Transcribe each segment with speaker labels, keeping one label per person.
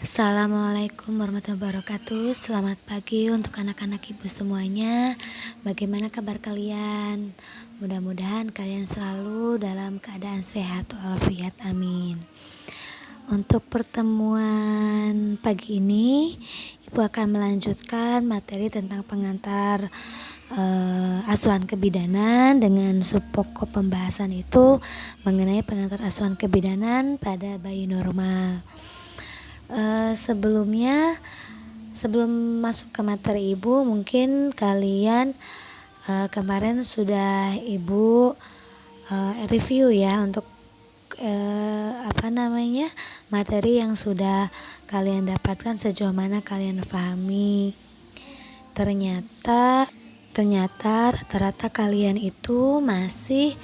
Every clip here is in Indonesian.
Speaker 1: Assalamualaikum warahmatullahi wabarakatuh. Selamat pagi untuk anak-anak ibu semuanya. Bagaimana kabar kalian? Mudah-mudahan kalian selalu dalam keadaan sehat walafiat, amin. Untuk pertemuan pagi ini, ibu akan melanjutkan materi tentang pengantar asuhan kebidanan dengan subpokok pembahasan itu mengenai pengantar asuhan kebidanan pada bayi normal. Sebelum masuk ke materi ibu, mungkin kalian kemarin sudah ibu review ya untuk materi yang sudah kalian dapatkan, sejauh mana kalian pahami. Ternyata rata-rata kalian itu masih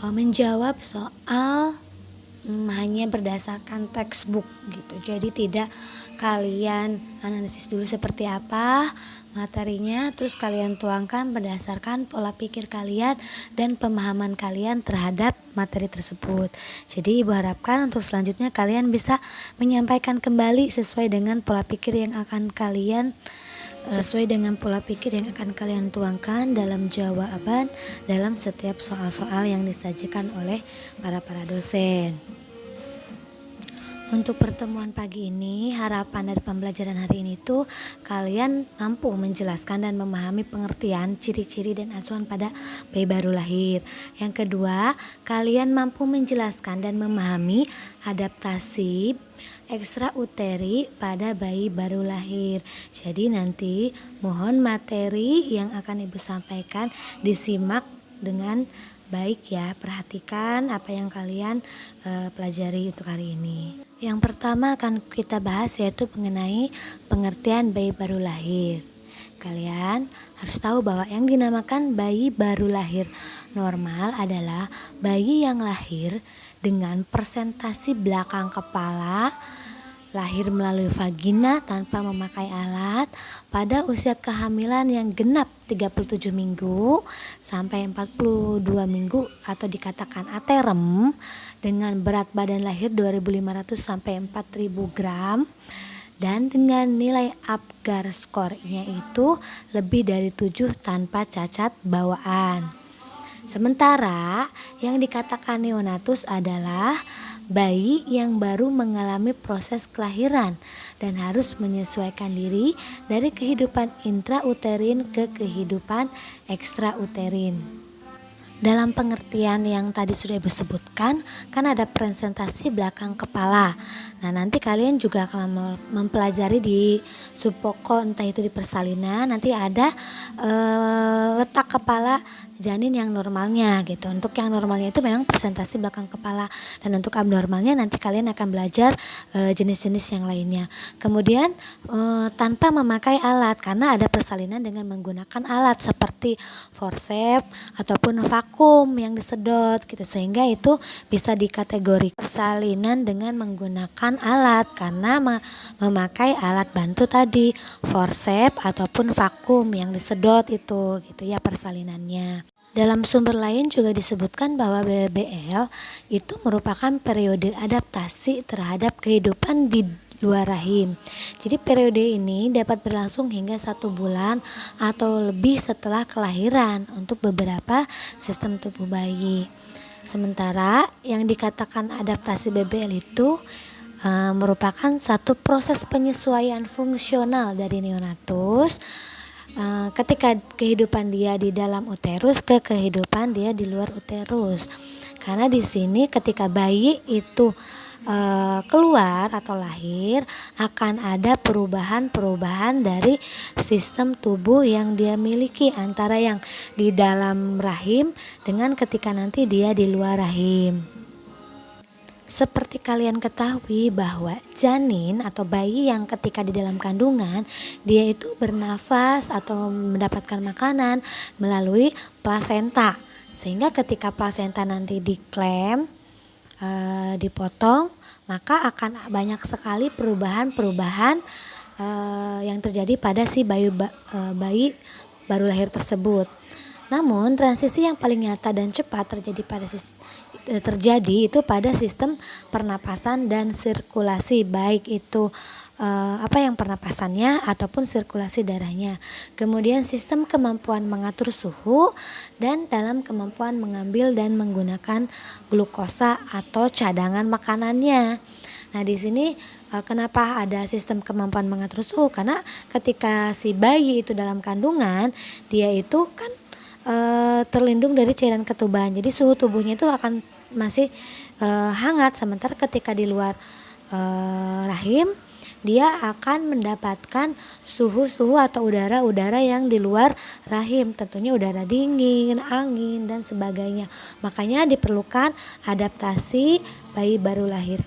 Speaker 1: menjawab soal hanya berdasarkan textbook gitu. Jadi tidak kalian analisis dulu seperti apa materinya, terus kalian tuangkan berdasarkan pola pikir kalian dan pemahaman kalian terhadap materi tersebut. Jadi ibu harapkan untuk selanjutnya kalian bisa menyampaikan kembali sesuai dengan pola pikir yang akan kalian tuangkan dalam jawaban dalam setiap soal-soal yang disajikan oleh para dosen. Untuk pertemuan pagi ini, harapan dari pembelajaran hari ini tuh kalian mampu menjelaskan dan memahami pengertian, ciri-ciri dan asuhan pada bayi baru lahir. Yang kedua, kalian mampu menjelaskan dan memahami adaptasi ekstrauteri pada bayi baru lahir. Jadi nanti mohon materi yang akan ibu sampaikan disimak dengan baik ya, perhatikan apa yang kalian pelajari untuk hari ini. Yang pertama akan kita bahas yaitu mengenai pengertian bayi baru lahir. Kalian harus tahu bahwa yang dinamakan bayi baru lahir normal adalah bayi yang lahir dengan presentasi belakang kepala, lahir melalui vagina tanpa memakai alat pada usia kehamilan yang genap 37 minggu sampai 42 minggu atau dikatakan aterem, dengan berat badan lahir 2.500 sampai 4.000 gram dan dengan nilai Apgar skornya itu lebih dari 7 tanpa cacat bawaan. Sementara yang dikatakan neonatus adalah bayi yang baru mengalami proses kelahiran dan harus menyesuaikan diri dari kehidupan intrauterin ke kehidupan ekstrauterin. Dalam pengertian yang tadi sudah ibu sebutkan, kan ada presentasi belakang kepala. Nah, nanti kalian juga akan mempelajari di subpokok, entah itu di persalinan, nanti ada letak kepala janin yang normalnya gitu. Untuk yang normalnya itu memang presentasi belakang kepala, dan untuk abnormalnya nanti kalian akan belajar jenis-jenis yang lainnya. Kemudian tanpa memakai alat, karena ada persalinan dengan menggunakan alat seperti forceps ataupun vakum yang disedot gitu, sehingga itu bisa dikategorikan persalinan dengan menggunakan alat karena memakai alat bantu tadi, forceps ataupun vakum yang disedot itu gitu ya persalinannya. Dalam sumber lain juga disebutkan bahwa BBL itu merupakan periode adaptasi terhadap kehidupan di luar rahim. Jadi periode ini dapat berlangsung hingga 1 bulan atau lebih setelah kelahiran untuk beberapa sistem tubuh bayi. Sementara yang dikatakan adaptasi BBL itu merupakan satu proses penyesuaian fungsional dari neonatus ketika kehidupan dia di dalam uterus ke kehidupan dia di luar uterus. Karena di sini ketika bayi itu keluar atau lahir, akan ada perubahan-perubahan dari sistem tubuh yang dia miliki antara yang di dalam rahim dengan ketika nanti dia di luar rahim. Seperti kalian ketahui bahwa janin atau bayi yang ketika di dalam kandungan dia itu bernafas atau mendapatkan makanan melalui plasenta, sehingga ketika plasenta nanti diklem, dipotong, maka akan banyak sekali perubahan-perubahan yang terjadi pada si bayi baru lahir tersebut. Namun transisi yang paling nyata dan cepat terjadi pada terjadi itu pada sistem pernapasan dan sirkulasi, baik itu yang pernapasannya ataupun sirkulasi darahnya. Kemudian sistem kemampuan mengatur suhu dan dalam kemampuan mengambil dan menggunakan glukosa atau cadangan makanannya. Nah, di sini kenapa ada sistem kemampuan mengatur suhu? Karena ketika si bayi itu dalam kandungan, dia itu kan terlindung dari cairan ketuban. Jadi suhu tubuhnya itu akan masih hangat, sementara ketika di luar rahim dia akan mendapatkan suhu-suhu atau udara-udara yang di luar rahim, tentunya udara dingin, angin dan sebagainya. Makanya diperlukan adaptasi bayi baru lahir.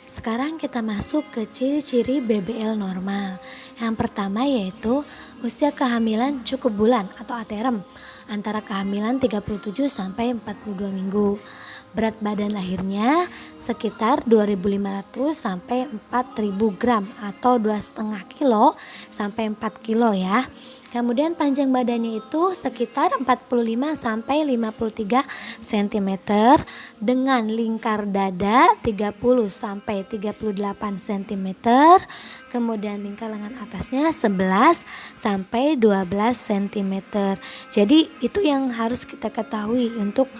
Speaker 1: Sekarang kita masuk ke ciri-ciri BBL normal. Yang pertama yaitu usia kehamilan cukup bulan atau aterem, antara kehamilan 37 sampai 42 minggu. Berat badan lahirnya sekitar 2.500 sampai 4.000 gram atau 2,5 kilo sampai 4 kilo ya. Kemudian panjang badannya itu sekitar 45 sampai 53 cm dengan lingkar dada 30 sampai 38 cm. Kemudian lingkar lengan atasnya 11 sampai 12 cm. Jadi itu yang harus kita ketahui untuk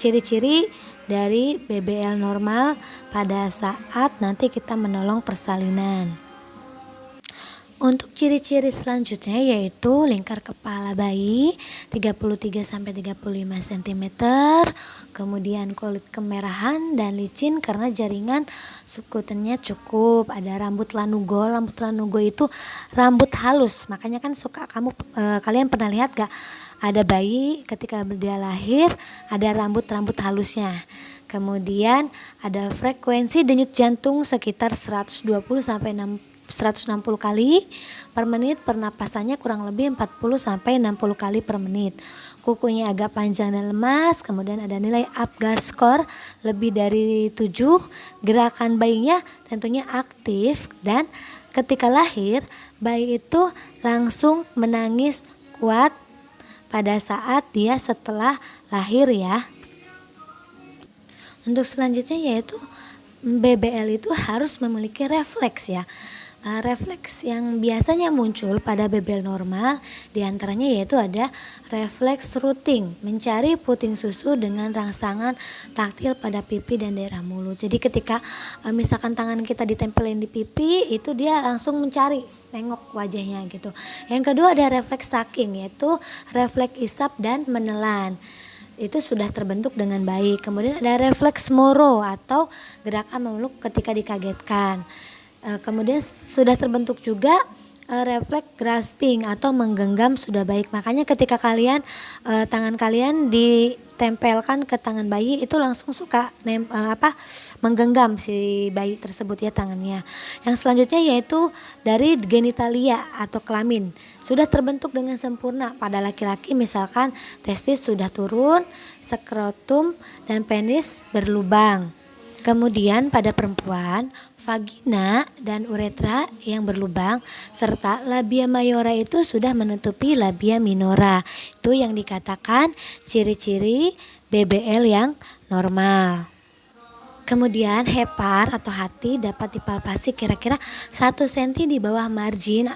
Speaker 1: ciri-ciri dari BBL normal pada saat nanti kita menolong persalinan. Untuk ciri-ciri selanjutnya yaitu lingkar kepala bayi 33 sampai 35 cm, kemudian kulit kemerahan dan licin karena jaringan subkutennya cukup, ada rambut lanugo. Rambut lanugo itu rambut halus, makanya kan suka kalian pernah lihat gak ada bayi ketika dia lahir ada rambut-rambut halusnya. Kemudian ada frekuensi denyut jantung sekitar 120 sampai 160 kali per menit, pernapasannya kurang lebih 40 sampai 60 kali per menit. Kukunya agak panjang dan lemas, kemudian ada nilai Apgar score lebih dari 7. Gerakan bayinya tentunya aktif dan ketika lahir bayi itu langsung menangis kuat pada saat dia setelah lahir ya. Untuk selanjutnya yaitu BBL itu harus memiliki refleks ya. Refleks yang biasanya muncul pada BBL normal diantaranya yaitu ada refleks rooting, mencari puting susu dengan rangsangan taktil pada pipi dan daerah mulut. Jadi ketika misalkan tangan kita ditempelin di pipi, itu dia langsung mencari, nengok wajahnya gitu. Yang kedua ada refleks sucking, yaitu refleks isap dan menelan. Itu sudah terbentuk dengan baik. Kemudian ada refleks moro atau gerakan memeluk ketika dikagetkan. Kemudian sudah terbentuk juga refleks grasping atau menggenggam sudah baik. Makanya ketika tangan kalian ditempelkan ke tangan bayi itu langsung suka menggenggam si bayi tersebut ya tangannya. Yang selanjutnya yaitu dari genitalia atau kelamin sudah terbentuk dengan sempurna. Pada laki-laki misalkan testis sudah turun, skrotum dan penis berlubang. Kemudian pada perempuan vagina dan uretra yang berlubang serta labia mayora itu sudah menutupi labia minora. Itu yang dikatakan ciri-ciri BBL yang normal. Kemudian hepar atau hati dapat dipalpasi kira-kira 1 cm di bawah margin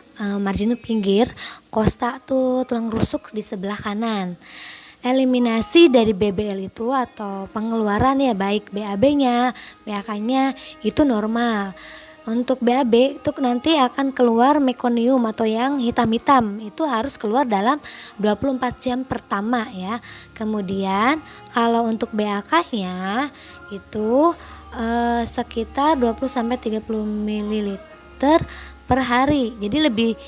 Speaker 1: pinggir kosta tuh tulang rusuk di sebelah kanan. Eliminasi dari BBL itu atau pengeluaran ya baik BAB-nya, BAK-nya itu normal. Untuk BAB itu nanti akan keluar mekonium atau yang hitam-hitam, itu harus keluar dalam 24 jam pertama ya. Kemudian kalau untuk BAK-nya itu sekitar 20 sampai 30 ml per hari. Jadi lebih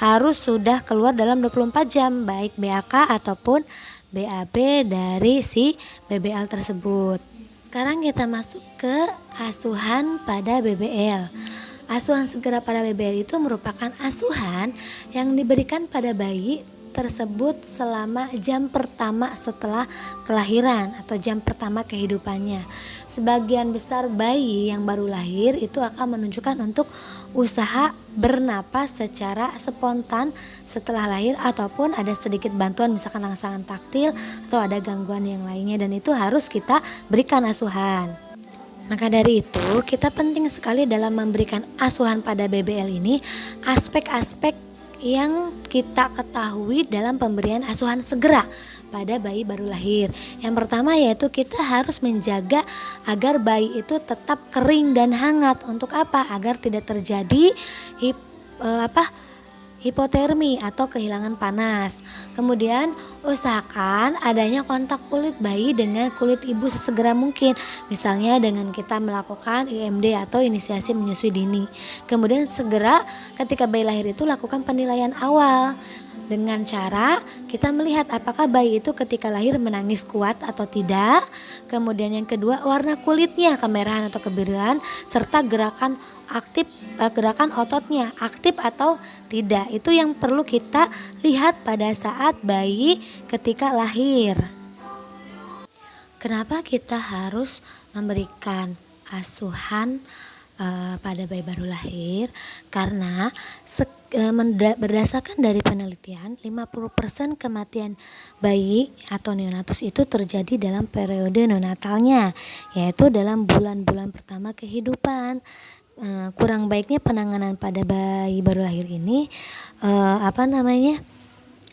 Speaker 1: harus sudah keluar dalam 24 jam baik BAK ataupun BAB dari si BBL tersebut. Sekarang kita masuk ke asuhan pada BBL. Asuhan segera pada BBL itu merupakan asuhan yang diberikan pada bayi tersebut selama jam pertama setelah kelahiran atau jam pertama kehidupannya. Sebagian besar bayi yang baru lahir itu akan menunjukkan untuk usaha bernapas secara spontan setelah lahir, ataupun ada sedikit bantuan misalkan rangsangan taktil atau ada gangguan yang lainnya, dan itu harus kita berikan asuhan. Maka dari itu, kita penting sekali dalam memberikan asuhan pada BBL ini aspek-aspek yang kita ketahui dalam pemberian asuhan segera pada bayi baru lahir. Yang pertama yaitu kita harus menjaga agar bayi itu tetap kering dan hangat. Untuk apa? Agar tidak terjadi hipotermi atau kehilangan panas. Kemudian usahakan adanya kontak kulit bayi dengan kulit ibu sesegera mungkin, misalnya dengan kita melakukan IMD atau inisiasi menyusui dini. Kemudian segera ketika bayi lahir itu lakukan penilaian awal dengan cara kita melihat apakah bayi itu ketika lahir menangis kuat atau tidak. Kemudian yang kedua, warna kulitnya kemerahan atau kebiruan, serta gerakan ototnya aktif atau tidak. Itu yang perlu kita lihat pada saat bayi ketika lahir. Kenapa kita harus memberikan asuhan pada bayi baru lahir? Karena berdasarkan dari penelitian 50% kematian bayi atau neonatus itu terjadi dalam periode neonatalnya, yaitu dalam bulan-bulan pertama kehidupan. Kurang baiknya penanganan pada bayi baru lahir ini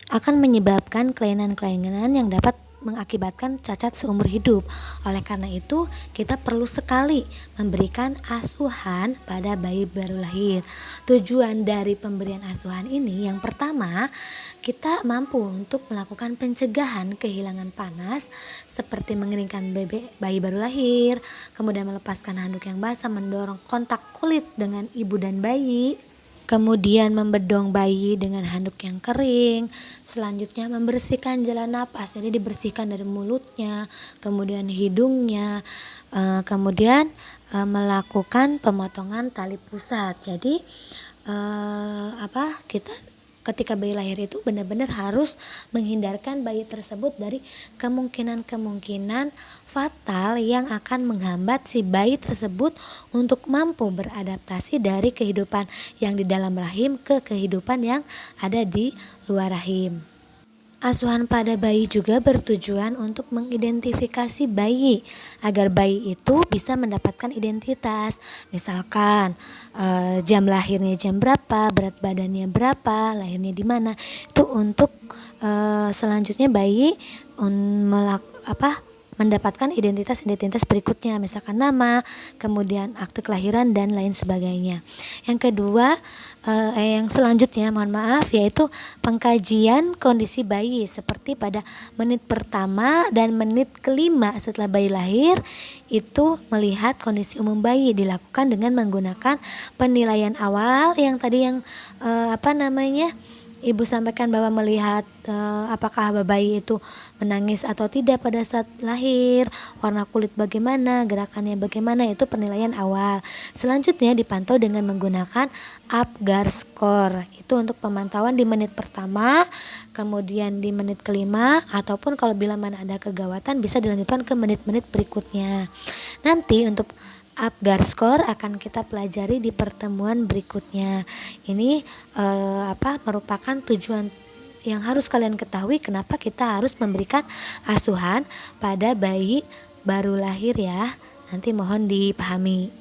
Speaker 1: akan menyebabkan kelainan-kelainan yang dapat mengakibatkan cacat seumur hidup. Oleh karena itu, kita perlu sekali memberikan asuhan pada bayi baru lahir. Tujuan dari pemberian asuhan ini, yang pertama, kita mampu untuk melakukan pencegahan kehilangan panas seperti mengeringkan bayi baru lahir, kemudian melepaskan handuk yang basah, mendorong kontak kulit dengan ibu dan bayi, kemudian membedong bayi dengan handuk yang kering. Selanjutnya membersihkan jalan napas, jadi dibersihkan dari mulutnya, kemudian hidungnya, kemudian melakukan pemotongan tali pusat. Jadi kita ketika bayi lahir itu benar-benar harus menghindarkan bayi tersebut dari kemungkinan-kemungkinan fatal yang akan menghambat si bayi tersebut untuk mampu beradaptasi dari kehidupan yang di dalam rahim ke kehidupan yang ada di luar rahim. Asuhan pada bayi juga bertujuan untuk mengidentifikasi bayi agar bayi itu bisa mendapatkan identitas. Misalkan jam lahirnya jam berapa, berat badannya berapa, lahirnya di mana. Itu untuk selanjutnya bayi mendapatkan identitas berikutnya, misalkan nama, kemudian akte kelahiran dan lain sebagainya. Yang kedua, yang selanjutnya yaitu pengkajian kondisi bayi seperti pada menit pertama dan menit kelima setelah bayi lahir. Itu melihat kondisi umum bayi dilakukan dengan menggunakan penilaian awal yang tadi Ibu sampaikan, bahwa melihat apakah bayi itu menangis atau tidak pada saat lahir, warna kulit bagaimana, gerakannya bagaimana, itu penilaian awal. Selanjutnya dipantau dengan menggunakan Apgar Score. Itu untuk pemantauan di menit pertama, kemudian di menit kelima, ataupun kalau bila mana ada kegawatan bisa dilanjutkan ke menit-menit berikutnya. Nanti untuk Apgar Score akan kita pelajari di pertemuan berikutnya. Ini merupakan tujuan yang harus kalian ketahui kenapa kita harus memberikan asuhan pada bayi baru lahir ya. Nanti mohon dipahami.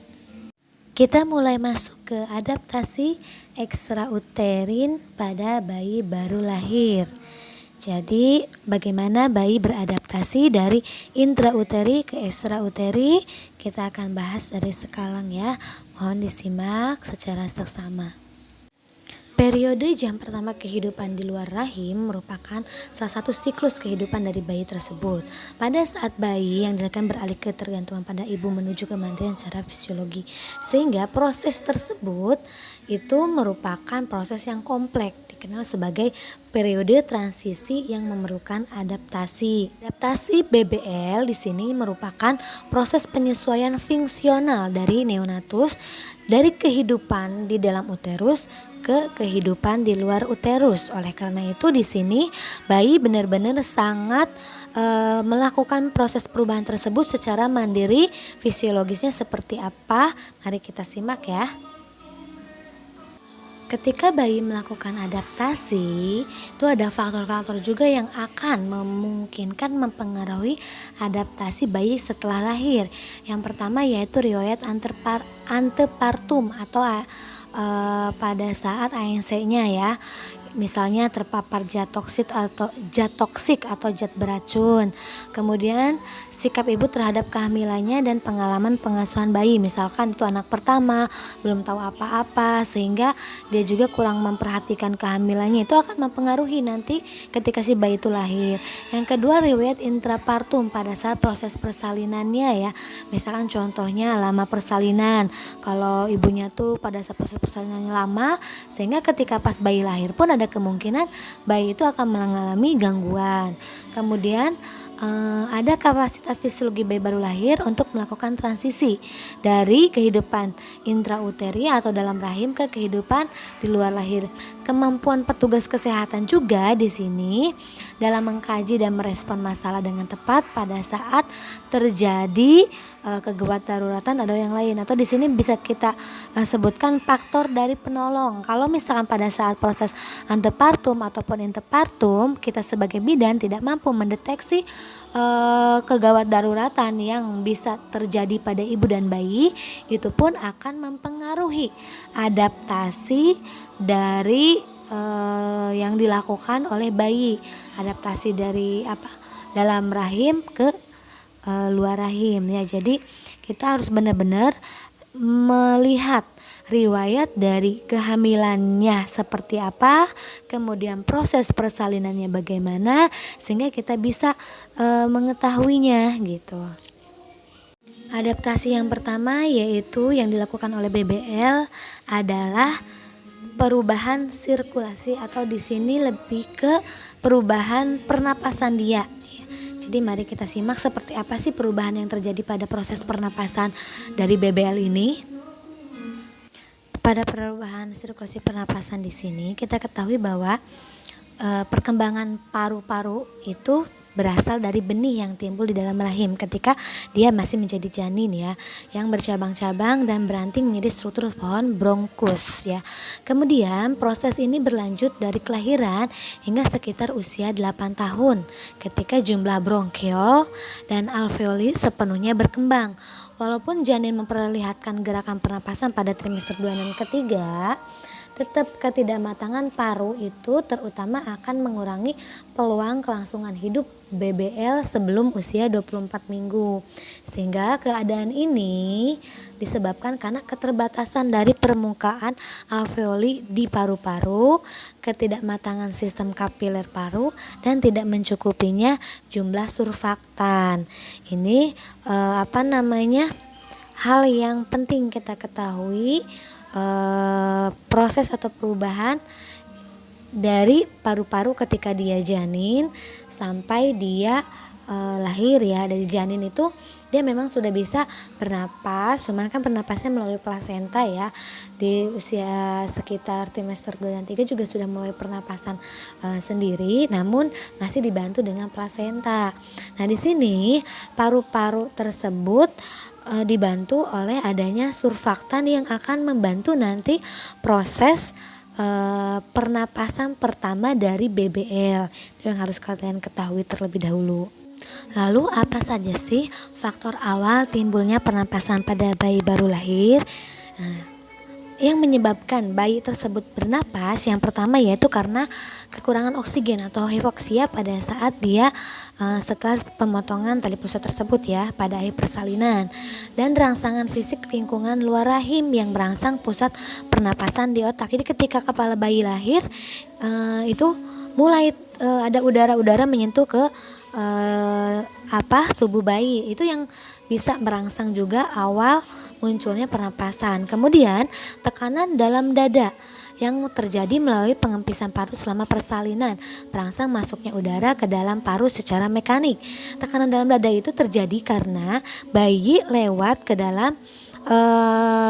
Speaker 1: Kita mulai masuk ke adaptasi ekstrauterin pada bayi baru lahir. Jadi bagaimana bayi beradaptasi dari intrauteri ke ekstrauteri, kita akan bahas dari sekarang ya. Mohon disimak secara seksama. Periode jam pertama kehidupan di luar rahim merupakan salah satu siklus kehidupan dari bayi tersebut. Pada saat bayi yang dilakukan beralih ketergantungan pada ibu menuju kemandirian secara fisiologi, sehingga proses tersebut itu merupakan proses yang kompleks, dikenal sebagai periode transisi yang memerlukan adaptasi. Adaptasi BBL di sini merupakan proses penyesuaian fungsional dari neonatus dari kehidupan di dalam uterus ke kehidupan di luar uterus. Oleh karena itu di sini bayi benar-benar sangat melakukan proses perubahan tersebut secara mandiri. Fisiologisnya seperti apa? Mari kita simak ya. Ketika bayi melakukan adaptasi, itu ada faktor-faktor juga yang akan memungkinkan mempengaruhi adaptasi bayi setelah lahir. Yang pertama yaitu riwayat antepartum atau pada saat ANC-nya ya. Misalnya terpapar zat toksik atau zat beracun. Kemudian sikap ibu terhadap kehamilannya dan pengalaman pengasuhan bayi, misalkan itu anak pertama belum tahu apa-apa sehingga dia juga kurang memperhatikan kehamilannya, itu akan mempengaruhi nanti ketika si bayi itu lahir. Yang kedua riwayat intrapartum pada saat proses persalinannya ya, misalkan contohnya lama persalinan, kalau ibunya tuh pada saat proses persalinannya lama sehingga ketika pas bayi lahir pun ada kemungkinan bayi itu akan mengalami gangguan. Kemudian ada kapasitas fisiologi bayi baru lahir untuk melakukan transisi dari kehidupan intrauteri atau dalam rahim ke kehidupan di luar lahir. Kemampuan petugas kesehatan juga di sini dalam mengkaji dan merespon masalah dengan tepat pada saat terjadi kegawat daruratan atau yang lain, atau di sini bisa kita sebutkan faktor dari penolong. Kalau misalkan pada saat proses antepartum ataupun interpartum kita sebagai bidan tidak mampu mendeteksi kegawat daruratan yang bisa terjadi pada ibu dan bayi, itu pun akan mempengaruhi adaptasi dari yang dilakukan oleh bayi, adaptasi dari dalam rahim ke luar rahim ya. Jadi kita harus benar-benar melihat riwayat dari kehamilannya seperti apa, kemudian proses persalinannya bagaimana, sehingga kita bisa mengetahuinya gitu. Adaptasi yang pertama yaitu yang dilakukan oleh BBL adalah perubahan sirkulasi, atau di sini lebih ke perubahan pernapasan dia. Jadi mari kita simak seperti apa sih perubahan yang terjadi pada proses pernapasan dari BBL ini. Pada perubahan sirkulasi pernapasan di sini kita ketahui bahwa perkembangan paru-paru itu berasal dari benih yang timbul di dalam rahim ketika dia masih menjadi janin ya, yang bercabang-cabang dan beranting menjadi struktur pohon bronkus ya. Kemudian proses ini berlanjut dari kelahiran hingga sekitar usia 8 tahun ketika jumlah bronkiol dan alveoli sepenuhnya berkembang. Walaupun janin memperlihatkan gerakan pernapasan pada trimester 2 dan ketiga, tetap ketidakmatangan paru itu terutama akan mengurangi peluang kelangsungan hidup BBL sebelum usia 24 minggu. Sehingga keadaan ini disebabkan karena keterbatasan dari permukaan alveoli di paru-paru, ketidakmatangan sistem kapiler paru, dan tidak mencukupinya jumlah surfaktan. Ini hal yang penting kita ketahui. Proses atau perubahan dari paru-paru ketika dia janin sampai dia lahir ya. Dari janin itu dia memang sudah bisa bernapas, cuman kan bernapasnya melalui plasenta ya. Di usia sekitar trimester 2 dan 3 juga sudah mulai pernapasan sendiri, namun masih dibantu dengan plasenta. Nah, di sini paru-paru tersebut dibantu oleh adanya surfaktan yang akan membantu nanti proses pernapasan pertama dari BBL. Itu yang harus kalian ketahui terlebih dahulu. Lalu apa saja sih faktor awal timbulnya pernapasan pada bayi baru lahir? Yang menyebabkan bayi tersebut bernapas, yang pertama yaitu karena kekurangan oksigen atau hipoksia pada saat dia setelah pemotongan tali pusat tersebut ya, pada akhir persalinan, dan rangsangan fisik lingkungan luar rahim yang merangsang pusat pernapasan di otak. Jadi ketika kepala bayi lahir itu mulai ada udara-udara menyentuh ke tubuh bayi. Itu yang bisa merangsang juga awal munculnya pernapasan. Kemudian tekanan dalam dada yang terjadi melalui pengempisan paru selama persalinan, merangsang masuknya udara ke dalam paru secara mekanik. Tekanan dalam dada itu terjadi karena bayi lewat ke dalam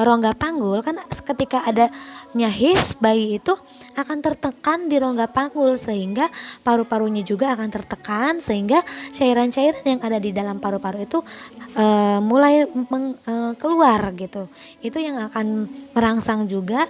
Speaker 1: rongga panggul. Kan ketika ada nyahis, bayi itu akan tertekan di rongga panggul sehingga paru-parunya juga akan tertekan, sehingga cairan-cairan yang ada di dalam paru-paru itu mulai keluar gitu. Itu yang akan merangsang juga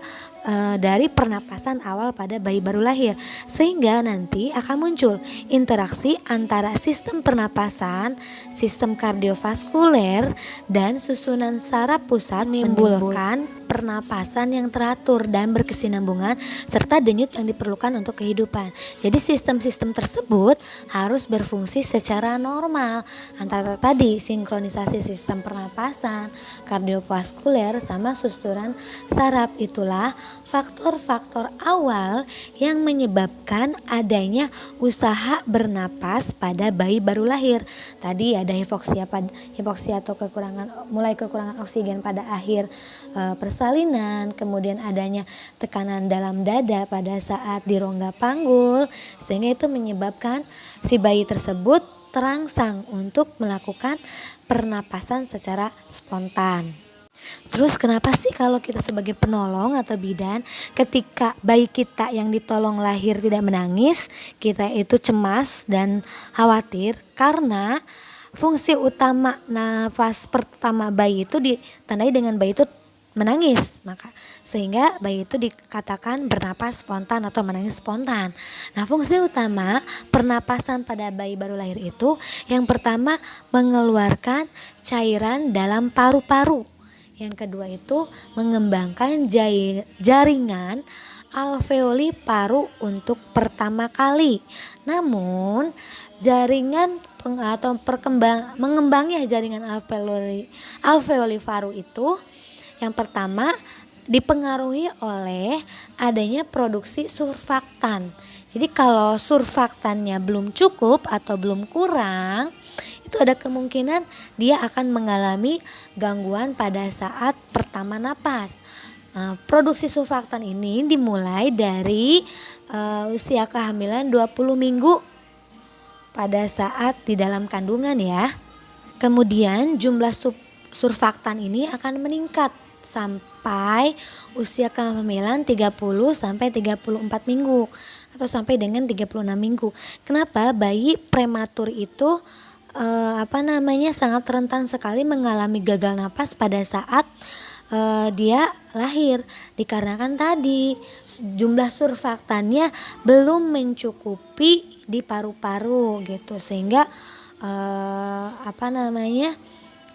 Speaker 1: dari pernapasan awal pada bayi baru lahir, sehingga nanti akan muncul interaksi antara sistem pernapasan, sistem kardiovaskuler, dan susunan saraf pusat, menimbulkan pernapasan yang teratur dan berkesinambungan serta denyut yang diperlukan untuk kehidupan. Jadi sistem-sistem tersebut harus berfungsi secara normal, antara tadi sinkronisasi sistem pernapasan, kardiovaskuler, sama susunan saraf. Itulah faktor-faktor awal yang menyebabkan adanya usaha bernapas pada bayi baru lahir. Tadi ada hipoksia atau kekurangan oksigen pada akhir persalinan, kemudian adanya tekanan dalam dada pada saat di rongga panggul, sehingga itu menyebabkan si bayi tersebut terangsang untuk melakukan pernapasan secara spontan. Terus kenapa sih kalau kita sebagai penolong atau bidan, ketika bayi kita yang ditolong lahir tidak menangis, kita itu cemas dan khawatir? Karena fungsi utama nafas pertama bayi itu ditandai dengan bayi itu menangis, maka sehingga bayi itu dikatakan bernapas spontan atau menangis spontan. Nah, fungsi utama pernapasan pada bayi baru lahir itu yang pertama mengeluarkan cairan dalam paru-paru. Yang kedua itu mengembangkan jaringan alveoli paru untuk pertama kali. Namun jaringan mengembangnya jaringan alveoli paru itu yang pertama dipengaruhi oleh adanya produksi surfaktan. Jadi kalau surfaktannya belum cukup atau belum kurang, itu ada kemungkinan dia akan mengalami gangguan pada saat pertama napas. Produksi surfaktan ini dimulai dari usia kehamilan 20 minggu pada saat di dalam kandungan ya. Kemudian jumlah surfaktan ini akan meningkat sampai usia kehamilan 30 sampai 34 minggu atau sampai dengan 36 minggu. Kenapa bayi prematur itu sangat rentan sekali mengalami gagal napas pada saat dia lahir, dikarenakan tadi jumlah surfaktannya belum mencukupi di paru-paru gitu, sehingga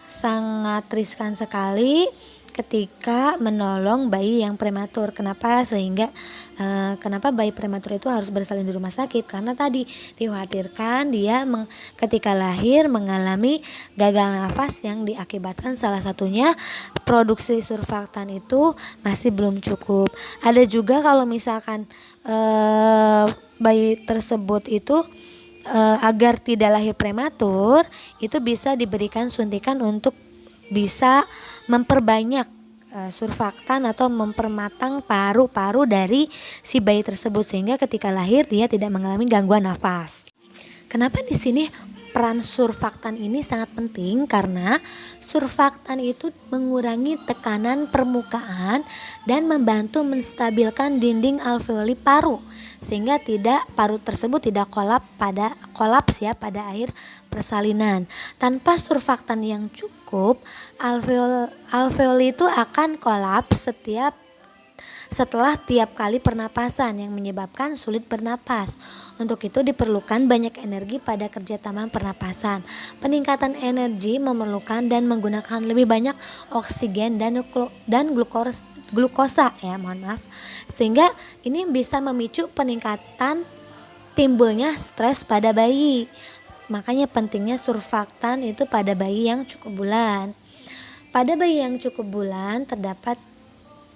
Speaker 1: sangat riskan sekali ketika menolong bayi yang prematur. Kenapa bayi prematur itu harus bersalin di rumah sakit? Karena tadi dikhawatirkan dia ketika lahir mengalami gagal nafas yang diakibatkan salah satunya produksi surfaktan itu masih belum cukup. Ada juga kalau misalkan bayi tersebut itu agar tidak lahir prematur, itu bisa diberikan suntikan untuk bisa memperbanyak surfaktan atau mempermatang paru-paru dari si bayi tersebut, sehingga ketika lahir dia tidak mengalami gangguan nafas. Kenapa di sini peran surfaktan ini sangat penting? Karena surfaktan itu mengurangi tekanan permukaan dan membantu menstabilkan dinding alveoli paru, sehingga paru tersebut tidak kolaps pada akhir persalinan. Tanpa surfaktan yang cukup, alveoli itu akan kolaps setelah tiap kali pernapasan yang menyebabkan sulit bernapas. Untuk itu diperlukan banyak energi pada kerja tambahan pernapasan. Peningkatan energi memerlukan dan menggunakan lebih banyak oksigen dan glukosa sehingga ini bisa memicu peningkatan timbulnya stres pada bayi. Makanya pentingnya surfaktan itu pada bayi yang cukup bulan. Pada bayi yang cukup bulan terdapat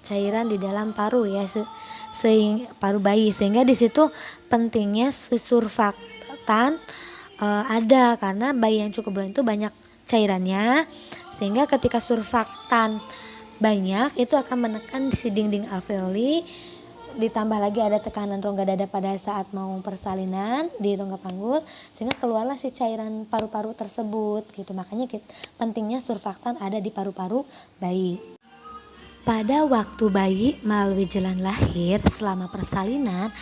Speaker 1: cairan di dalam paru ya, paru bayi, sehingga di situ pentingnya surfaktan ada, karena bayi yang cukup bulan itu banyak cairannya, sehingga ketika surfaktan banyak itu akan menekan si dinding alveoli, ditambah lagi ada tekanan rongga dada pada saat mau persalinan di rongga panggul, sehingga keluarlah si cairan paru-paru tersebut gitu. Makanya pentingnya surfaktan ada di paru-paru bayi. Pada waktu bayi melalui jalan lahir selama persalinan,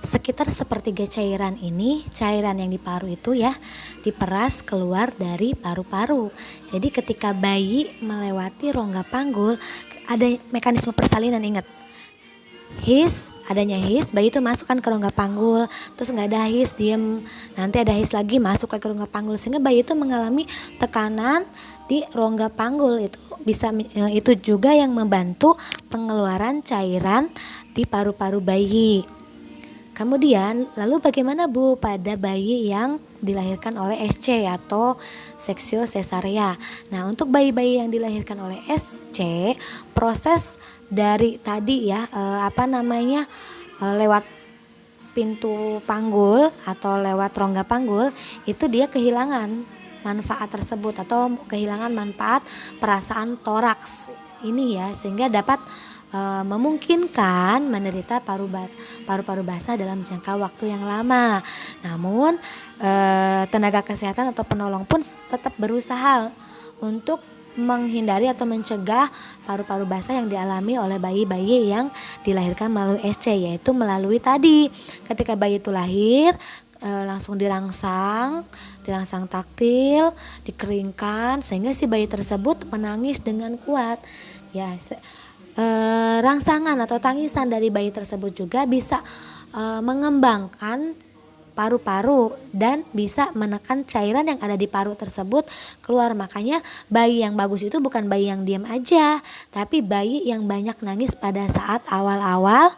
Speaker 1: sekitar sepertiga cairan yang di paru itu ya diperas keluar dari paru-paru. Jadi ketika bayi melewati rongga panggul ada mekanisme persalinan, ingat. Adanya his, bayi itu masuk kan ke rongga panggul, terus nggak ada his, diem, nanti ada his lagi, masuk ke rongga panggul, sehingga bayi itu mengalami tekanan di rongga panggul. Itu juga yang membantu pengeluaran cairan di paru-paru bayi. Kemudian lalu bagaimana Bu pada bayi yang dilahirkan oleh SC atau seksio sesarea? Nah, untuk bayi-bayi yang dilahirkan oleh SC, proses dari tadi ya lewat pintu panggul atau lewat rongga panggul, itu dia kehilangan manfaat tersebut atau kehilangan manfaat perasaan toraks ini ya, sehingga dapat memungkinkan menderita paru-paru basah dalam jangka waktu yang lama. Namun tenaga kesehatan atau penolong pun tetap berusaha untuk menghindari atau mencegah paru-paru basah yang dialami oleh bayi-bayi yang dilahirkan melalui SC, yaitu melalui tadi ketika bayi itu lahir langsung dirangsang taktil, dikeringkan, sehingga si bayi tersebut menangis dengan kuat ya. Rangsangan atau tangisan dari bayi tersebut juga bisa mengembangkan paru-paru dan bisa menekan cairan yang ada di paru tersebut keluar. Makanya bayi yang bagus itu bukan bayi yang diam aja, tapi bayi yang banyak nangis pada saat awal-awal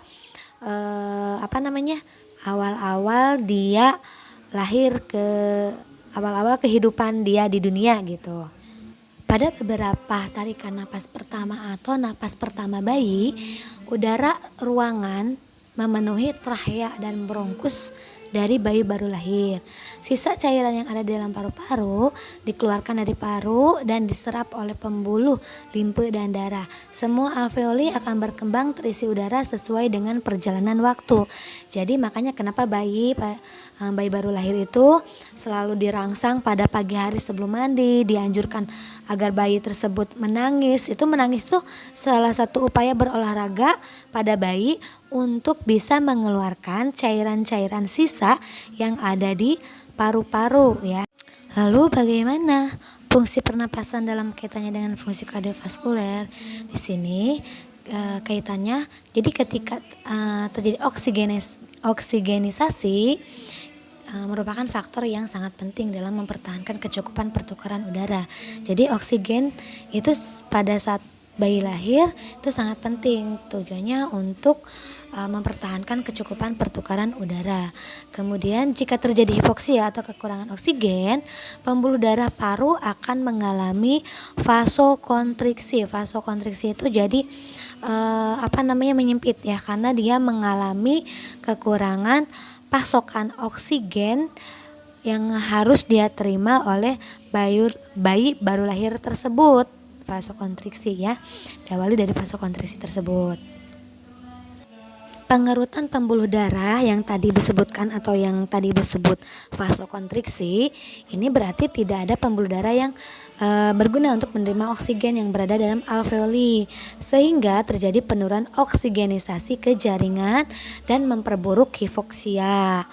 Speaker 1: dia lahir, awal-awal kehidupan dia di dunia gitu. Pada beberapa tarikan napas pertama atau napas pertama bayi, udara ruangan memenuhi trachea dan bronkus dari bayi baru lahir. Sisa cairan yang ada di dalam paru-paru dikeluarkan dari paru dan diserap oleh pembuluh limfe dan darah. Semua alveoli akan berkembang terisi udara sesuai dengan perjalanan waktu. Jadi makanya kenapa bayi baru lahir itu selalu dirangsang pada pagi hari sebelum mandi, dianjurkan agar bayi tersebut menangis. Itu menangis tuh salah satu upaya berolahraga pada bayi untuk bisa mengeluarkan cairan-cairan sisa yang ada di paru-paru ya. Lalu bagaimana fungsi pernapasan dalam kaitannya dengan fungsi kardiovaskuler? Di sini kaitannya, jadi ketika terjadi oksigenisasi merupakan faktor yang sangat penting dalam mempertahankan kecukupan pertukaran udara. Jadi oksigen itu pada saat bayi lahir itu sangat penting, tujuannya untuk mempertahankan kecukupan pertukaran udara. Kemudian jika terjadi hipoksia atau kekurangan oksigen, pembuluh darah paru akan mengalami vasokontriksi. Vasokontriksi itu jadi menyempit ya, karena dia mengalami kekurangan pasokan oksigen yang harus dia terima oleh bayi baru lahir tersebut. Vasokontriksi ya, diawali dari vasokontriksi tersebut. Pengerutan pembuluh darah yang tadi disebutkan atau yang tadi disebut vasokontriksi, ini berarti tidak ada pembuluh darah yang berguna untuk menerima oksigen yang berada dalam alveoli, sehingga terjadi penurunan oksigenisasi ke jaringan dan memperburuk hipoksia.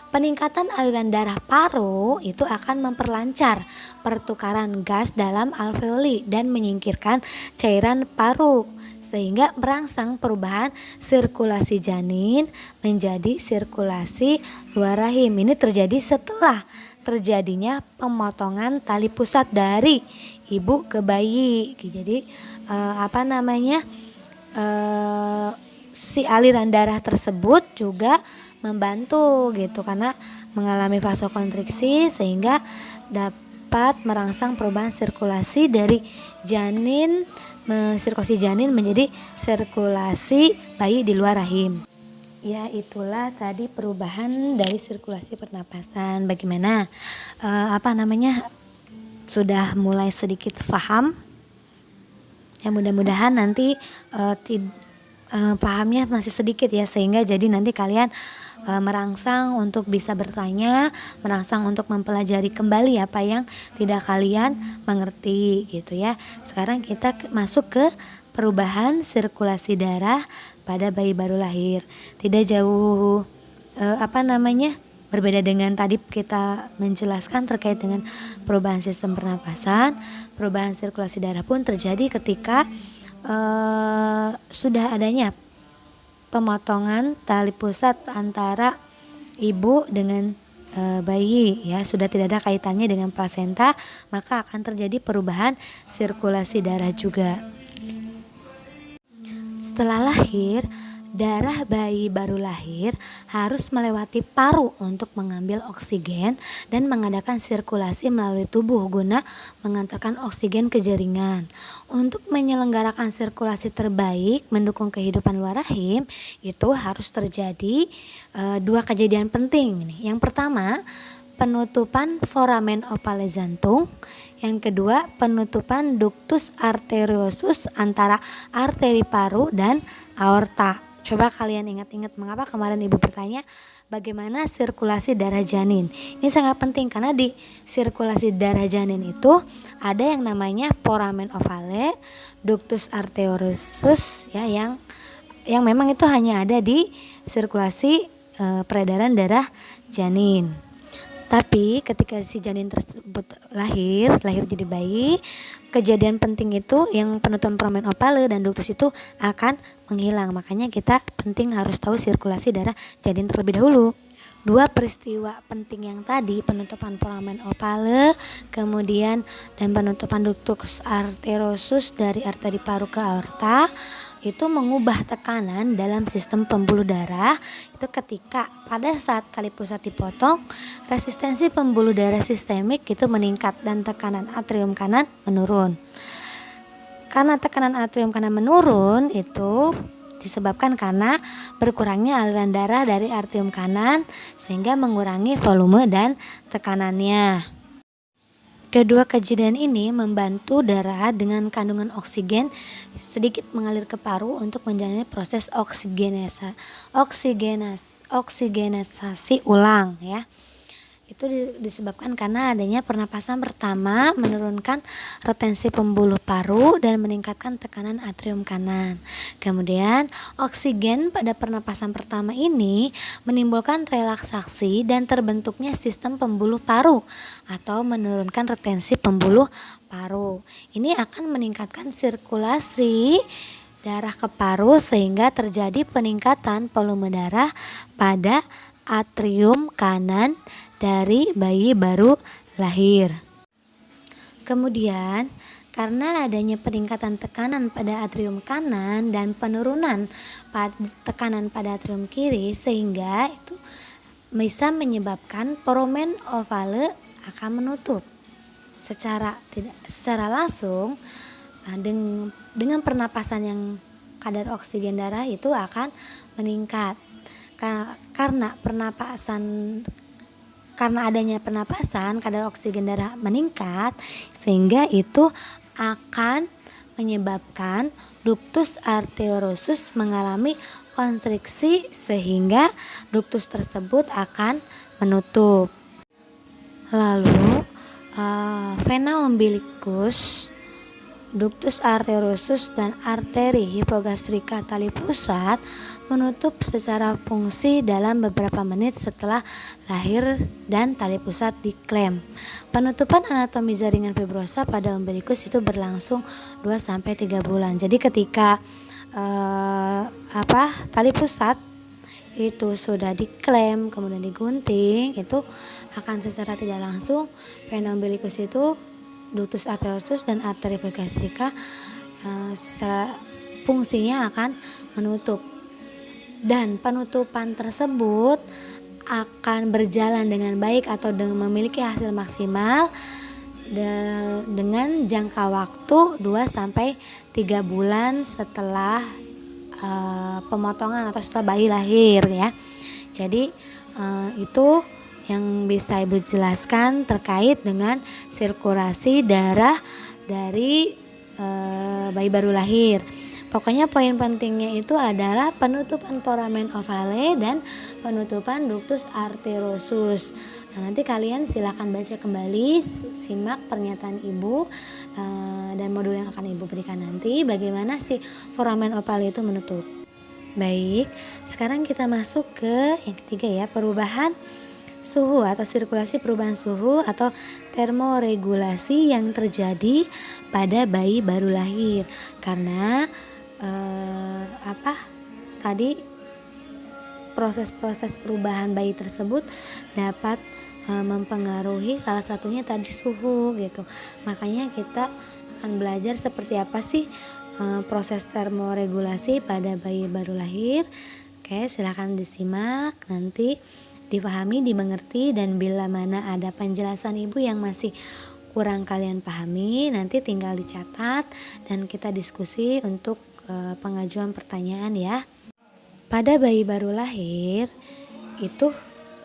Speaker 1: Peningkatan aliran darah paru itu akan memperlancar pertukaran gas dalam alveoli dan menyingkirkan cairan paru, sehingga merangsang perubahan sirkulasi janin menjadi sirkulasi luar rahim. Ini terjadi setelah terjadinya pemotongan tali pusat dari ibu ke bayi. Jadi si aliran darah tersebut juga membantu gitu, karena mengalami vasokontriksi sehingga dapat merangsang perubahan sirkulasi dari janin sirkulasi janin menjadi sirkulasi bayi di luar rahim. Ya, itulah tadi perubahan dari sirkulasi pernapasan. Bagaimana? Sudah mulai sedikit paham? Ya, mudah-mudahan nanti pahamnya masih sedikit ya, sehingga jadi nanti kalian merangsang untuk bisa bertanya, merangsang untuk mempelajari kembali apa yang tidak kalian mengerti gitu ya. Sekarang kita masuk ke perubahan sirkulasi darah pada bayi baru lahir. Tidak jauh berbeda dengan tadi kita menjelaskan terkait dengan perubahan sistem pernapasan. Perubahan sirkulasi darah pun terjadi ketika sudah adanya pemotongan tali pusat antara ibu dengan bayi ya, sudah tidak ada kaitannya dengan plasenta, maka akan terjadi perubahan sirkulasi darah juga. Setelah lahir, darah bayi baru lahir harus melewati paru untuk mengambil oksigen dan mengadakan sirkulasi melalui tubuh guna mengantarkan oksigen ke jaringan. Untuk menyelenggarakan sirkulasi terbaik mendukung kehidupan luar rahim, itu harus terjadi 2 kejadian penting nih. Yang pertama, penutupan foramen ovale jantung. Yang kedua, penutupan ductus arteriosus antara arteri paru dan aorta. Coba kalian ingat-ingat mengapa kemarin ibu bertanya bagaimana sirkulasi darah janin. Ini sangat penting karena di sirkulasi darah janin itu ada yang namanya foramen ovale, ductus arteriosus ya, yang memang itu hanya ada di sirkulasi peredaran darah janin. Tapi ketika si janin tersebut lahir jadi bayi, kejadian penting itu yang penutupan foramen ovale dan ductus itu akan menghilang. Makanya kita penting harus tahu sirkulasi darah janin terlebih dahulu. 2 peristiwa penting yang tadi, penutupan foramen ovale, kemudian dan penutupan ductus arteriosus dari arteri paru ke aorta, itu mengubah tekanan dalam sistem pembuluh darah. Itu ketika pada saat tali pusat dipotong, resistensi pembuluh darah sistemik itu meningkat dan tekanan atrium kanan menurun. Karena tekanan atrium kanan menurun itu disebabkan karena berkurangnya aliran darah dari atrium kanan sehingga mengurangi volume dan tekanannya. Kedua kejadian ini membantu darah dengan kandungan oksigen sedikit mengalir ke paru untuk menjalani proses oksigenisasi ulang ya. Itu disebabkan karena adanya pernapasan pertama menurunkan retensi pembuluh paru dan meningkatkan tekanan atrium kanan. Kemudian oksigen pada pernapasan pertama ini menimbulkan relaksasi dan terbentuknya sistem pembuluh paru atau menurunkan retensi pembuluh paru. Ini akan meningkatkan sirkulasi darah ke paru sehingga terjadi peningkatan volume darah pada atrium kanan dari bayi baru lahir. Kemudian karena adanya peningkatan tekanan pada atrium kanan dan penurunan tekanan pada atrium kiri, sehingga itu bisa menyebabkan foramen ovale akan menutup secara langsung. Dengan pernapasan yang kadar oksigen darah itu akan meningkat. Karena adanya pernapasan, kadar oksigen darah meningkat, sehingga itu akan menyebabkan ductus arteriosus mengalami konstriksi sehingga ductus tersebut akan menutup. Lalu vena umbilicus, ductus arteriosus dan arteri hipogastrika tali pusat menutup secara fungsi dalam beberapa menit setelah lahir dan tali pusat diklem. Penutupan anatomi jaringan fibrosa pada umbilikus itu berlangsung 2-3 bulan. Jadi ketika tali pusat itu sudah diklem kemudian digunting, itu akan secara tidak langsung vena umbilikus itu, ductus arteriosus dan arteri hipogastrika secara fungsinya akan menutup. Dan penutupan tersebut akan berjalan dengan baik atau dengan memiliki hasil maksimal dengan jangka waktu 2 sampai 3 bulan setelah pemotongan atau setelah bayi lahir ya. Jadi itu yang bisa Ibu jelaskan terkait dengan sirkulasi darah dari bayi baru lahir. Pokoknya poin pentingnya itu adalah penutupan foramen ovale dan penutupan ductus arteriosus. Nah, nanti kalian silakan baca kembali, simak pernyataan Ibu dan modul yang akan Ibu berikan nanti bagaimana si foramen ovale itu menutup. Baik, sekarang kita masuk ke yang ketiga ya, perubahan suhu atau sirkulasi perubahan suhu atau termoregulasi yang terjadi pada bayi baru lahir. Karena tadi proses-proses perubahan bayi tersebut dapat mempengaruhi salah satunya tadi suhu gitu. Makanya kita akan belajar seperti apa sih proses termoregulasi pada bayi baru lahir. Oke, silakan disimak, nanti dipahami, dimengerti, dan bila mana ada penjelasan Ibu yang masih kurang kalian pahami, nanti tinggal dicatat dan kita diskusi untuk pengajuan pertanyaan ya. Pada bayi baru lahir itu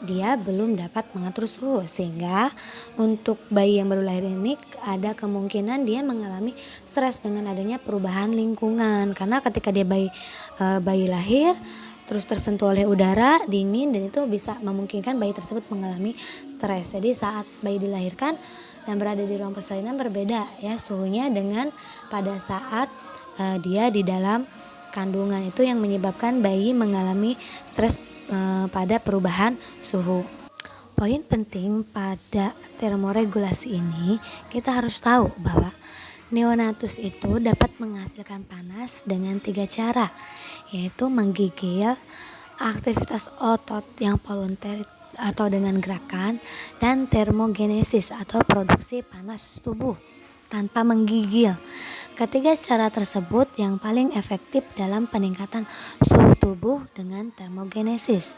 Speaker 1: dia belum dapat mengatur suhu, sehingga untuk bayi yang baru lahir ini ada kemungkinan dia mengalami stres dengan adanya perubahan lingkungan, karena ketika dia bayi lahir terus tersentuh oleh udara dingin, dan itu bisa memungkinkan bayi tersebut mengalami stres. Jadi saat bayi dilahirkan dan berada di ruang persalinan berbeda ya suhunya dengan pada saat dia di dalam kandungan, itu yang menyebabkan bayi mengalami stres pada perubahan suhu. Poin penting pada termoregulasi ini, kita harus tahu bahwa neonatus itu dapat menghasilkan panas dengan 3 cara, yaitu menggigil, aktivitas otot yang volunter atau dengan gerakan, dan termogenesis atau produksi panas tubuh tanpa menggigil. Ketiga cara tersebut yang paling efektif dalam peningkatan suhu tubuh dengan termogenesis.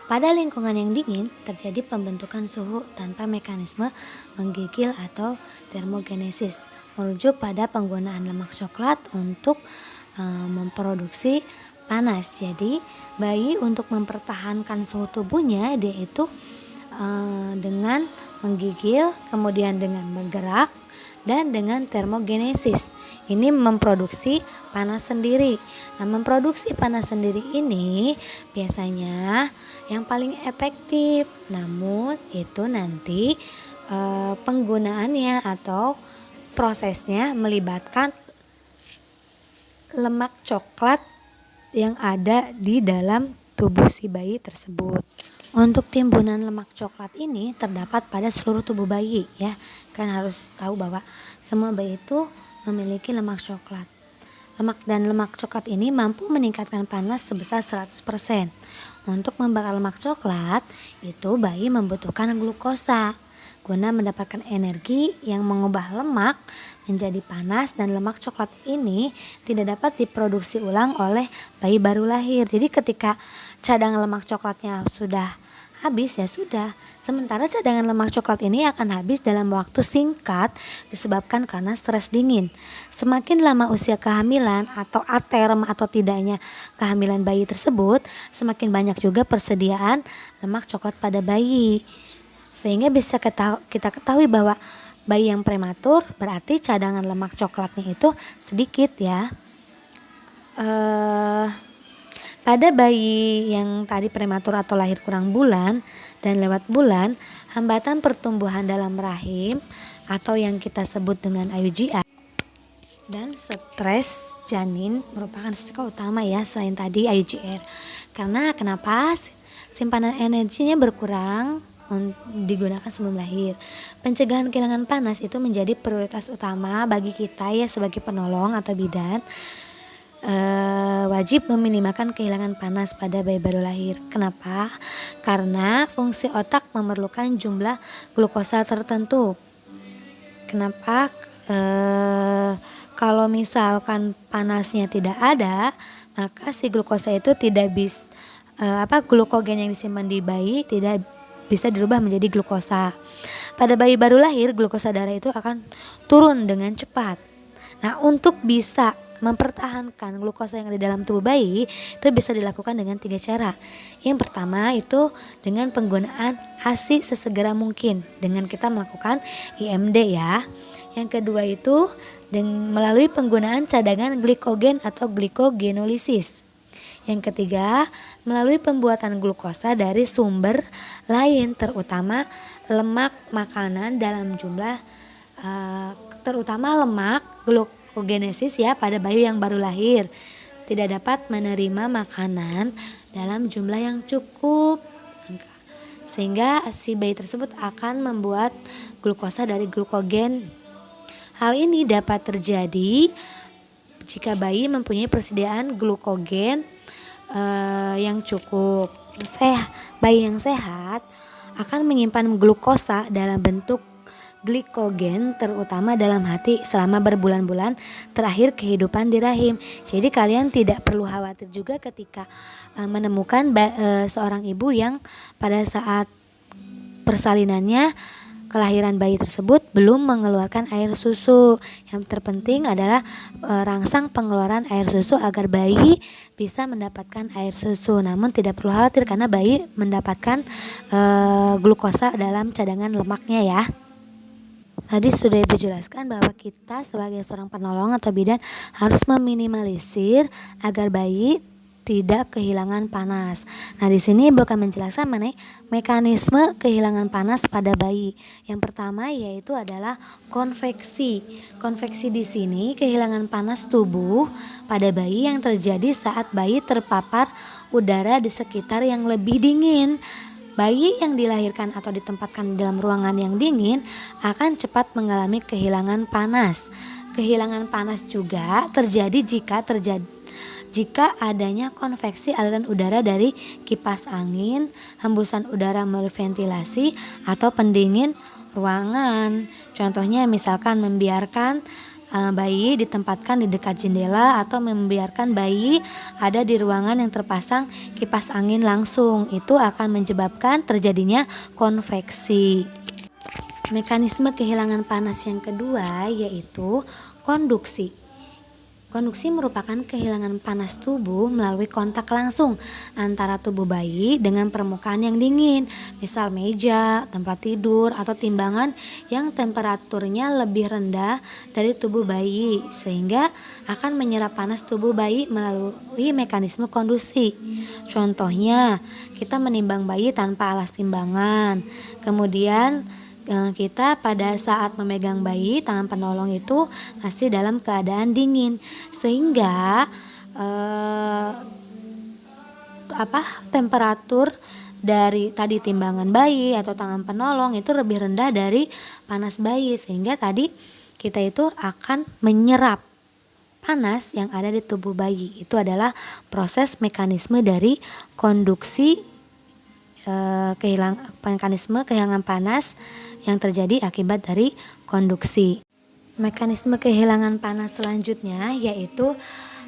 Speaker 1: Pada lingkungan yang dingin terjadi pembentukan suhu tanpa mekanisme menggigil atau termogenesis, merujuk pada penggunaan lemak coklat untuk memproduksi panas. Jadi bayi untuk mempertahankan suhu tubuhnya dia itu dengan menggigil, kemudian dengan bergerak, dan dengan termogenesis. Ini memproduksi panas sendiri. Nah, memproduksi panas sendiri ini biasanya yang paling efektif. Namun itu nanti penggunaannya atau prosesnya melibatkan lemak coklat yang ada di dalam tubuh si bayi tersebut. Untuk timbunan lemak coklat ini terdapat pada seluruh tubuh bayi ya. Kan harus tahu bahwa semua bayi itu memiliki lemak coklat. Lemak coklat ini mampu meningkatkan panas sebesar 100%. Untuk membakar lemak coklat, itu bayi membutuhkan glukosa guna mendapatkan energi yang mengubah lemak menjadi panas, dan lemak coklat ini tidak dapat diproduksi ulang oleh bayi baru lahir. Jadi ketika cadangan lemak coklatnya sudah habis ya sudah. Sementara cadangan lemak coklat ini akan habis dalam waktu singkat disebabkan karena stres dingin. Semakin lama usia kehamilan atau aterm atau tidaknya kehamilan bayi tersebut, semakin banyak juga persediaan lemak coklat pada bayi. Sehingga bisa kita ketahui bahwa bayi yang prematur berarti cadangan lemak coklatnya itu sedikit ya. Pada bayi yang tadi prematur atau lahir kurang bulan dan lewat bulan, hambatan pertumbuhan dalam rahim atau yang kita sebut dengan IUGR dan stres janin merupakan risiko utama ya selain tadi IUGR. Karena kenapa? Simpanan energinya berkurang digunakan sebelum lahir. Pencegahan kehilangan panas itu menjadi prioritas utama bagi kita ya sebagai penolong atau bidan. Wajib meminimalkan kehilangan panas pada bayi baru lahir. Kenapa? Karena fungsi otak memerlukan jumlah glukosa tertentu. Kenapa? Kalau misalkan panasnya tidak ada, maka si glukosa itu tidak bisa glukogen yang disimpan di bayi tidak bisa dirubah menjadi glukosa. Pada bayi baru lahir, glukosa darah itu akan turun dengan cepat. Nah, untuk bisa mempertahankan glukosa yang ada di dalam tubuh bayi itu bisa dilakukan dengan 3 cara. Yang pertama itu dengan penggunaan ASI sesegera mungkin dengan kita melakukan IMD ya. Yang kedua itu melalui penggunaan cadangan glikogen atau glikogenolisis. Yang ketiga, melalui pembuatan glukosa dari sumber lain terutama lemak makanan dalam jumlah terutama lemak glukogenesis ya pada bayi yang baru lahir tidak dapat menerima makanan dalam jumlah yang cukup sehingga si bayi tersebut akan membuat glukosa dari glukogen. Hal ini dapat terjadi jika bayi mempunyai persediaan glukogen yang cukup. Bayi yang sehat akan menyimpan glukosa dalam bentuk glikogen terutama dalam hati selama berbulan-bulan terakhir kehidupan di rahim. Jadi kalian tidak perlu khawatir juga ketika menemukan seorang ibu yang pada saat persalinannya kelahiran bayi tersebut belum mengeluarkan air susu. Yang terpenting adalah rangsang pengeluaran air susu agar bayi bisa mendapatkan air susu. Namun tidak perlu khawatir karena bayi mendapatkan glukosa dalam cadangan lemaknya ya. Tadi sudah Ibu jelaskan bahwa kita sebagai seorang penolong atau bidan harus meminimalisir agar bayi tidak kehilangan panas. Nah, di sini Ibu akan menjelaskan mengenai mekanisme kehilangan panas pada bayi. Yang pertama yaitu adalah konveksi. Konveksi di sini kehilangan panas tubuh pada bayi yang terjadi saat bayi terpapar udara di sekitar yang lebih dingin. Bayi yang dilahirkan atau ditempatkan dalam ruangan yang dingin akan cepat mengalami kehilangan panas. Kehilangan panas juga terjadi jika adanya konveksi aliran udara dari kipas angin, hembusan udara melalui ventilasi atau pendingin ruangan. Contohnya misalkan membiarkan bayi ditempatkan di dekat jendela atau membiarkan bayi ada di ruangan yang terpasang kipas angin langsung, itu akan menyebabkan terjadinya konveksi. Mekanisme kehilangan panas yang kedua yaitu konduksi. Konduksi merupakan kehilangan panas tubuh melalui kontak langsung antara tubuh bayi dengan permukaan yang dingin, misal meja, tempat tidur, atau timbangan yang temperaturnya lebih rendah dari tubuh bayi, sehingga akan menyerap panas tubuh bayi melalui mekanisme konduksi. Contohnya, kita menimbang bayi tanpa alas timbangan, kemudian kita pada saat memegang bayi, tangan penolong itu masih dalam keadaan dingin sehingga temperatur dari tadi timbangan bayi atau tangan penolong itu lebih rendah dari panas bayi, sehingga tadi kita itu akan menyerap panas yang ada di tubuh bayi. Itu adalah proses mekanisme dari konduksi, mekanisme kehilangan panas yang terjadi akibat dari konduksi. Mekanisme kehilangan panas selanjutnya yaitu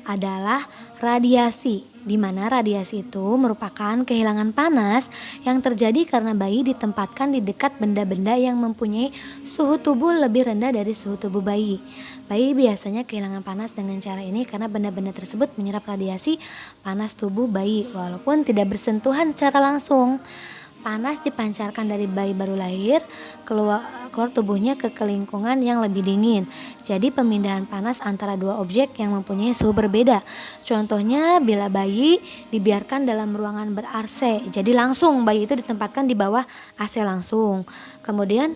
Speaker 1: adalah radiasi, di mana radiasi itu merupakan kehilangan panas yang terjadi karena bayi ditempatkan di dekat benda-benda yang mempunyai suhu tubuh lebih rendah dari suhu tubuh bayi. Bayi biasanya kehilangan panas dengan cara ini karena benda-benda tersebut menyerap radiasi panas tubuh bayi walaupun tidak bersentuhan secara langsung. Panas dipancarkan dari bayi baru lahir keluar tubuhnya ke lingkungan yang lebih dingin. Jadi pemindahan panas antara dua objek yang mempunyai suhu berbeda. Contohnya bila bayi dibiarkan dalam ruangan ber-AC, jadi langsung bayi itu ditempatkan di bawah AC langsung. Kemudian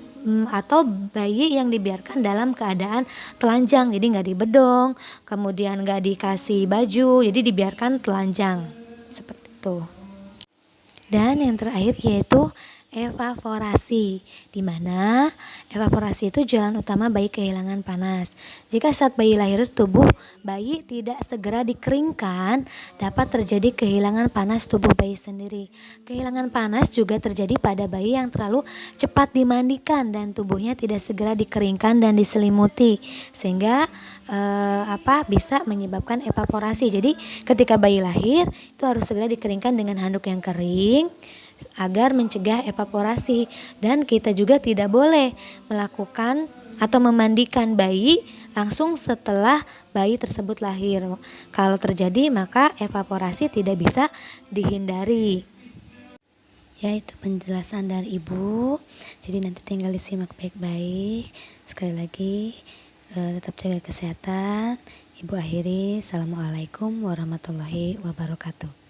Speaker 1: atau bayi yang dibiarkan dalam keadaan telanjang, jadi nggak dibedong, kemudian nggak dikasih baju, jadi dibiarkan telanjang seperti itu. Dan yang terakhir yaitu evaporasi, di mana evaporasi itu jalan utama bayi kehilangan panas. Jika saat bayi lahir tubuh bayi tidak segera dikeringkan, dapat terjadi kehilangan panas tubuh bayi sendiri. Kehilangan panas juga terjadi pada bayi yang terlalu cepat dimandikan dan tubuhnya tidak segera dikeringkan dan diselimuti, sehingga bisa menyebabkan evaporasi. Jadi ketika bayi lahir itu harus segera dikeringkan dengan handuk yang kering, agar mencegah evaporasi. Dan kita juga tidak boleh melakukan atau memandikan bayi langsung setelah bayi tersebut lahir. Kalau terjadi maka evaporasi tidak bisa dihindari. Ya, itu penjelasan dari Ibu. Jadi nanti tinggal disimak baik-baik. Sekali lagi tetap jaga kesehatan. Ibu akhiri, Assalamualaikum warahmatullahi wabarakatuh.